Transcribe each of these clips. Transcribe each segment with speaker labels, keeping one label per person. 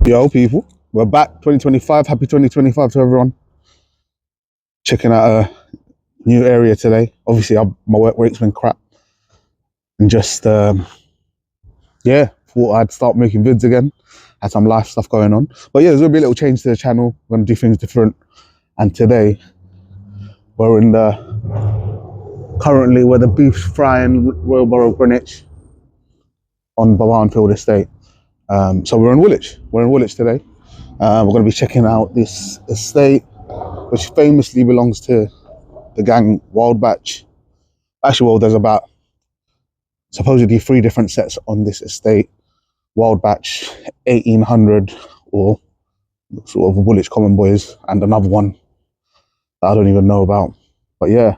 Speaker 1: Yo, people, we're back. 2025. Happy 2025 to everyone. Checking out a new area today. Obviously, my work rate's been crap, and just yeah, thought I'd start making vids again. Had some life stuff going on, but yeah, there's gonna be a little change to the channel. We're gonna do things different. And today, we're in currently where the beef's frying Royal Borough of Greenwich on Barnfield Estate. So we're in Woolwich. We're in Woolwich today. We're going to be checking out this estate, which famously belongs to the gang Wild Batch. Actually, well, there's about supposedly 3 different sets on this estate. Wild Batch, 1800, or sort of Woolwich Common Boys, and another one that I don't even know about. But yeah,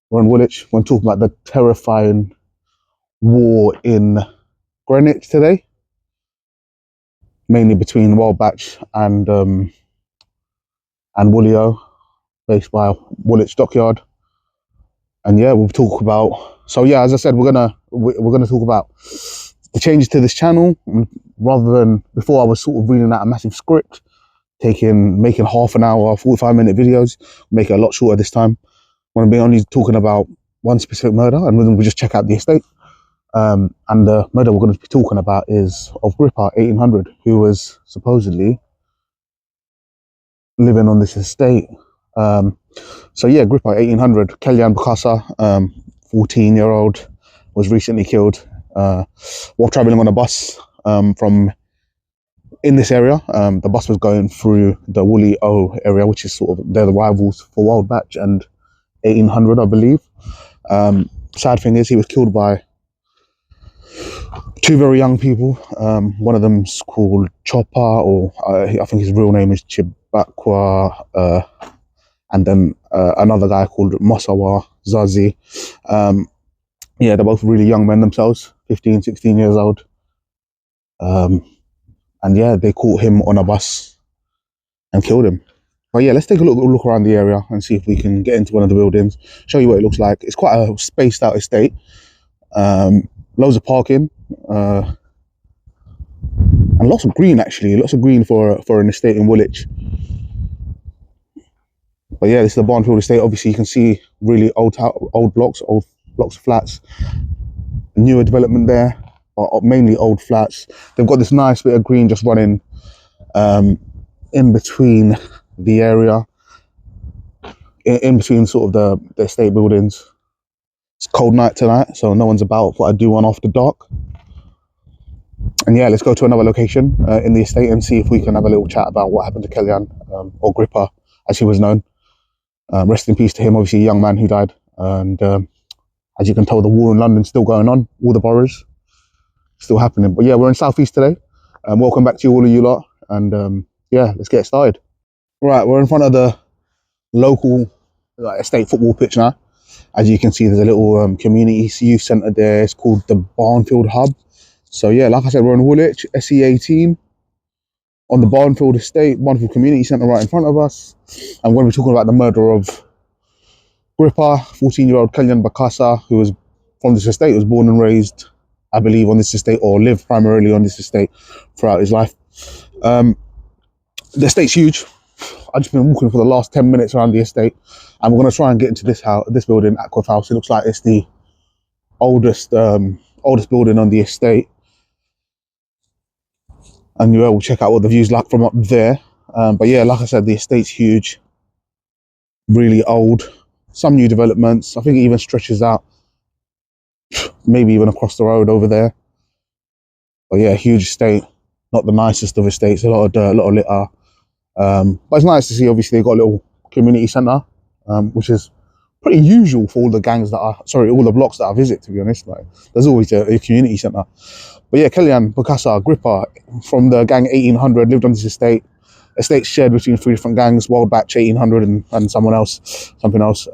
Speaker 1: we're in Woolwich. We're talking about the terrifying war in Greenwich today, mainly between Wild Batch and Woolio, based by Woolwich Dockyard. And yeah, we'll talk about. So yeah, as I said, we're gonna talk about the changes to this channel. Rather than before, I was sort of reading out a massive script, making half an hour, 45-minute videos. Make it a lot shorter this time. I'm gonna be only talking about one specific murder, and then we'll just check out the estate. And the murder we're going to be talking about is of Gripper 1800, who was supposedly living on this estate. So yeah, Gripper 1800, Kellyanne Bokassa, 14-year-old, was recently killed while traveling on a bus from in this area. The bus was going through the Woolly O area, which is sort of, they're the rivals for Wild Batch and 1800, I believe. Sad thing is, he was killed by 2 very young people. One of them's called Chopper, or I think his real name is Chibakwa, and then another guy called Mosawa Zazi. Yeah, they're both really young men themselves, 15, 16 years old. And yeah, they caught him on a bus and killed him. But yeah, let's take a look around the area and see if we can get into one of the buildings, show you what it looks like. It's quite a spaced out estate. Loads of parking, and lots of green, actually. Lots of green for an estate in Woolwich. But yeah, this is the Barnfield estate. Obviously, you can see really old blocks of flats. Newer development there, but mainly old flats. They've got this nice bit of green just running in between the area, in between sort of the estate buildings. It's a cold night tonight, so no one's about, what I do on after dark. And yeah, let's go to another location in the estate and see if we can have a little chat about what happened to Kellyanne, or Gripper, as he was known. Rest in peace to him, obviously a young man who died. And as you can tell, the war in London's still going on, all the boroughs still happening. But yeah, we're in Southeast today. Welcome back to all of you lot. And yeah, let's get started. Right, we're in front of the local estate football pitch now. As you can see, there's a little community youth centre there. It's called the Barnfield Hub. So yeah, like I said, we're in Woolwich, SE18, on the Barnfield Estate, Barnfield Community Centre right in front of us. And we're going to be talking about the murder of Gripper, 14-year-old Kellyanne Bokassa, who was from this estate, was born and raised, I believe, on this estate, or lived primarily on this estate throughout his life. The estate's huge. I've just been walking for the last 10 minutes around the estate, and we're going to try and get into this building, Aqua House. It looks like it's the oldest building on the estate. And yeah, we'll check out what the view's like from up there. But yeah, like I said, the estate's huge, really old. Some new developments. I think it even stretches out, maybe even across the road over there. But yeah, huge estate. Not the nicest of estates. A lot of dirt, a lot of litter. But it's nice to see. Obviously, they've got a little community centre, which is pretty usual for all the all the blocks that I visit. To be honest, like there's always a community centre. But yeah, Kellyanne Bokassa, Gripper, from the gang 1800, lived on this estate. Estate's shared between 3 different gangs: Wild Batch, 1800, and something else.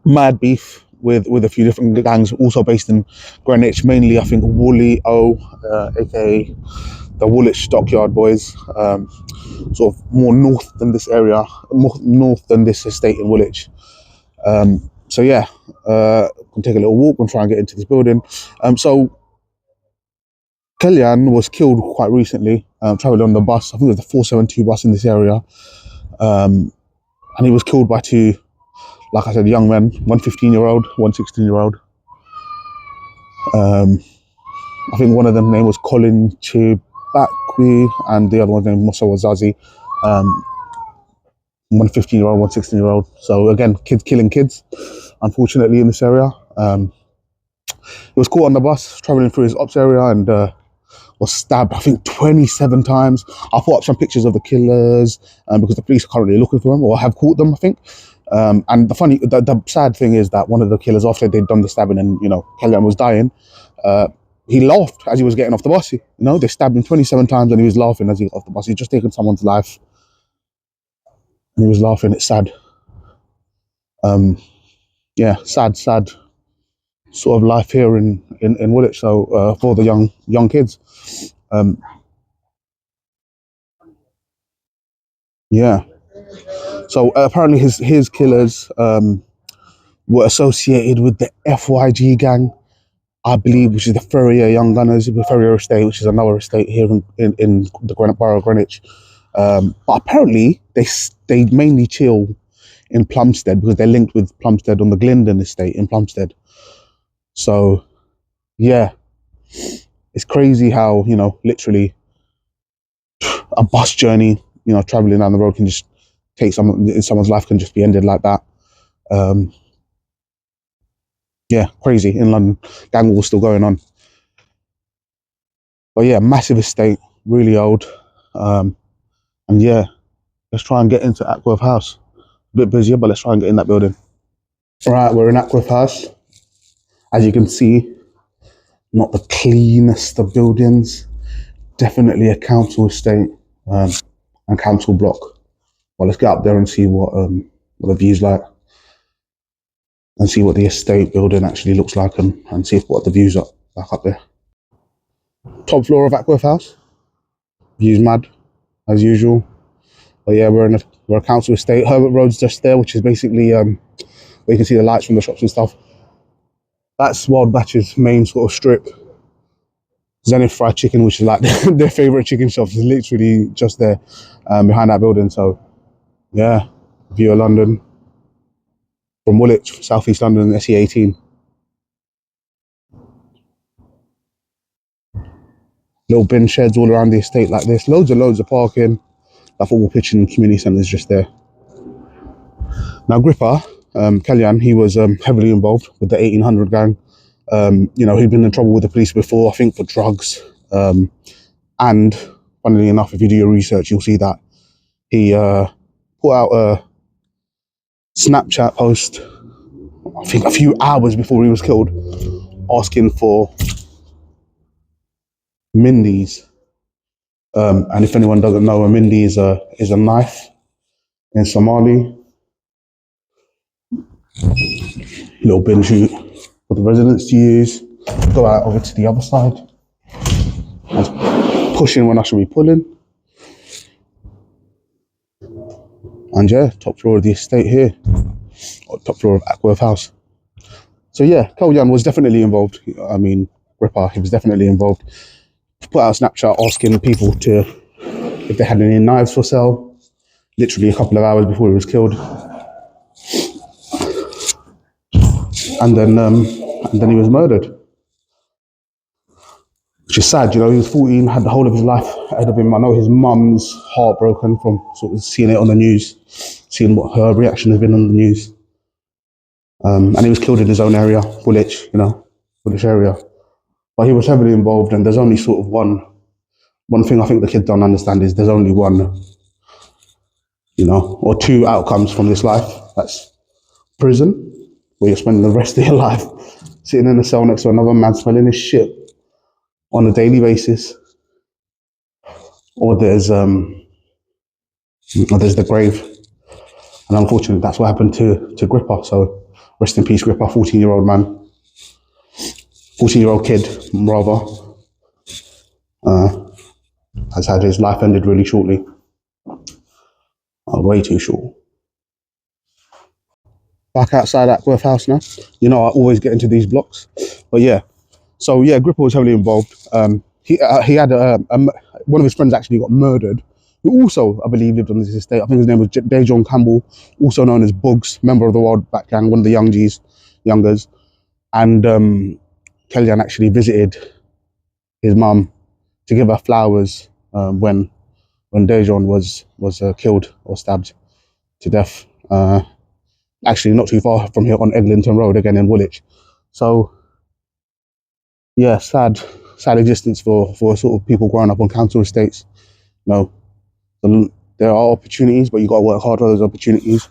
Speaker 1: Mad beef with a few different gangs, also based in Greenwich. Mainly, I think Woolly O, aka the Woolwich Dockyard Boys. Sort of more north than this area, more north than this estate in Woolwich. So yeah, we'll take a little walk and try and get into this building. So Kellyanne was killed quite recently travelling on the bus. I think it was the 472 bus in this area. And he was killed by two, like I said, young men, one 15-year-old, one 16-year-old. I think one of them name was Colin Chibakwe and the other one's name Musa Wazazi. One 15-year-old, one 16-year-old. So again, kids killing kids, unfortunately, in this area. He was caught on the bus traveling through his ops area and was stabbed, I think, 27 times. I'll put up some pictures of the killers because the police are currently looking for them or have caught them, I think. And the sad thing is that one of the killers, after they'd done the stabbing and, Kellyanne was dying, he laughed as he was getting off the bus. They stabbed him 27 times and he was laughing as he got off the bus. He'd just taken someone's life and he was laughing. It's sad. Sad sort of life here in Woolwich. So for the young kids. Yeah. So apparently his killers were associated with the FYG gang, I believe, which is the Ferrier Young Gunners, the Ferrier Estate, which is another estate here in the Borough of Greenwich. But apparently they mainly chill in Plumstead because they're linked with Plumstead on the Glendon estate in Plumstead. So yeah, it's crazy how, literally a bus journey, traveling down the road can just take someone's life can just be ended like that. Yeah, crazy. In London, gang war still going on. But yeah, massive estate, really old. And yeah, let's try and get into Ackworth House. A bit busier, but let's try and get in that building. All right, we're in Ackworth House. As you can see, not the cleanest of buildings. Definitely a council estate and council block. Well, let's get up there and see what the view's like. And see what the estate building actually looks like and see what the views are back up there. Top floor of Ackworth House. View's mad, as usual. But yeah, we're a council estate. Herbert Road's just there, which is basically where you can see the lights from the shops and stuff. That's Wild Batch's main sort of strip. Zenith Fried Chicken, which is like their favourite chicken shop, is literally just there behind that building. So yeah, view of London. From Woolwich, South East London, SE18. Little bin sheds all around the estate like this. Loads of parking. That football pitch and community centre is just there. Now Gripper, Kellyanne, he was heavily involved with the 1800 gang. He'd been in trouble with the police before, I think for drugs. And funnily enough, if you do your research, you'll see that he put out a Snapchat post, I think a few hours before he was killed, asking for Mindy's. And if anyone doesn't know, a Mindy is a knife in Somali. Little bin chute for the residents to use. Go out over to the other side. That's pushing when I should be pulling. And yeah, top floor of the estate here. Or top floor of Ackworth House. So yeah, Kellyanne was definitely involved. I mean, Ripper, he was definitely involved. Put out a Snapchat asking people if they had any knives for sale. Literally a couple of hours before he was killed. And then he was murdered. Which is sad, he was 14, had the whole of his life ahead of him. I know his mum's heartbroken from sort of seeing it on the news, seeing what her reaction has been on the news. And he was killed in his own area, Woolwich, Woolwich area. But he was heavily involved, and there's only sort of one thing I think the kids don't understand is there's only one, or two outcomes from this life. That's prison, where you're spending the rest of your life sitting in a cell next to another man smelling his shit on a daily basis, or there's the grave. And unfortunately, that's what happened to Gripper. So rest in peace, Gripper, 14-year-old man, 14-year-old kid, rather, has had his life ended really shortly. Way too short. Back outside Ackworth House now. I always get into these blocks. But yeah, so yeah, Gripper was heavily involved. he had one of his friends actually got murdered, who also, I believe, lived on this estate. I think his name was Dejon Campbell, also known as Bugs, member of the Wild Back Gang, one of the youngers. And Kellyanne actually visited his mum to give her flowers when Dejon was killed or stabbed to death. Actually, not too far from here on Eglinton Road, again in Woolwich. So, yeah, sad existence for sort of people growing up on council estates. No, there are opportunities, but you got to work hard for those opportunities.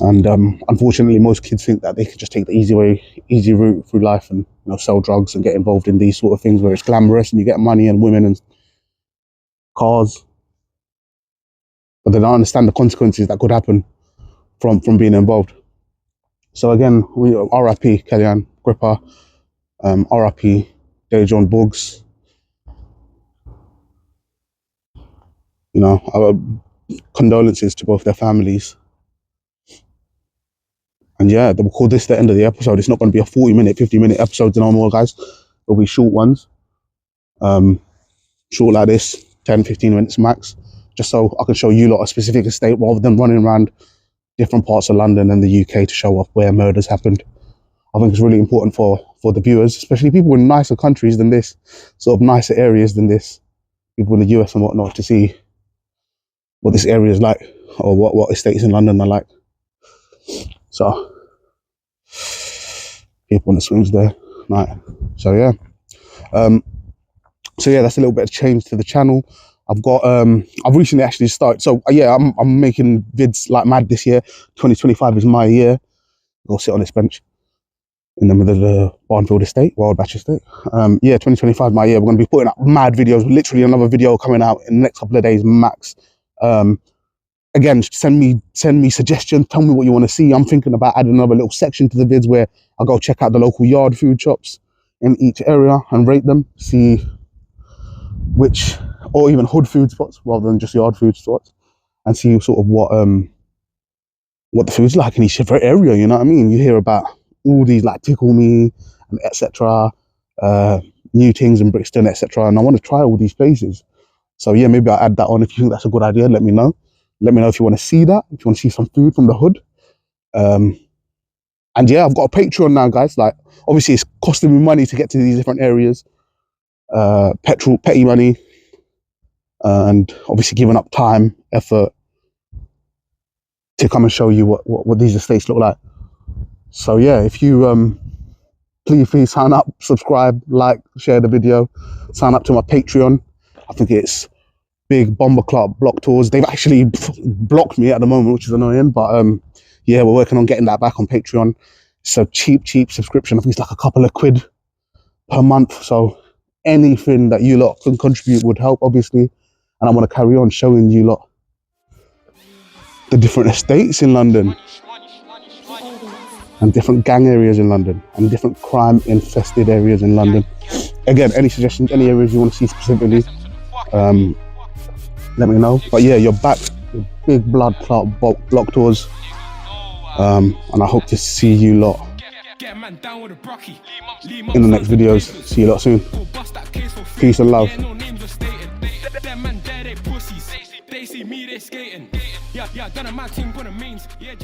Speaker 1: And unfortunately, most kids think that they can just take the easy route through life and sell drugs and get involved in these sort of things where it's glamorous and you get money and women and cars, but they don't understand the consequences that could happen from being involved. So again, we RIP Kellyanne Gripper, RIP Dejon Bugs. Our condolences to both their families. And yeah, we'll call this the end of the episode. It's not going to be a 40-minute, 50-minute episode no more, guys. It'll be short ones. Short like this, 10, 15 minutes max, just so I can show you lot a specific estate rather than running around different parts of London and the UK to show off where murders happened. I think it's really important for the viewers, especially people in nicer countries than this, sort of nicer areas than this, people in the US and whatnot, to see what this area is like, or what estates in London are like. So, people in the swings there, right? So yeah, that's a little bit of change to the channel. I've got I've recently actually started. So yeah, I'm making vids like mad this year. 2025 is my year. Go sit on this bench in the middle of the Barnfield estate, Wild Batch estate. 2025 my year. We're going to be putting up mad videos. Literally another video coming out in the next couple of days max. Again, send me suggestions. Tell me what you want to see. I'm thinking about adding another little section to the vids where I go check out the local yard food shops in each area and rate them, see which, or even hood food spots rather than just yard food spots, and see sort of what the food's like in each area. You know what I mean? You hear about all these like Tickle Me and etc. New things in Brixton, etc. And I want to try all these places. So yeah, maybe I'll add that on. If you think that's a good idea, let me know. Let me know if you want to see that, if you want to see some food from the hood. And yeah, I've got a Patreon now, guys. Like, obviously it's costing me money to get to these different areas. Petrol, petty money, and obviously giving up time, effort to come and show you what these estates look like. So yeah, if you please sign up, subscribe, like, share the video, sign up to my Patreon. I think it's Big Bomber Club Block Tours. They've actually blocked me at the moment, which is annoying, but yeah, we're working on getting that back on Patreon. It's a cheap subscription. I think it's like a couple of quid per month. So anything that you lot can contribute would help, obviously. And I want to carry on showing you lot the different estates in London and different gang areas in London and different crime infested areas in London. Again, any suggestions, any areas you want to see specifically, let me know. But yeah, you're back with Big Blood Clot Block Tours, and I hope to see you lot in the next videos. See you lot soon. Peace and love. They see me, they skating. Yeah, done a mad thing, put a means. Yeah,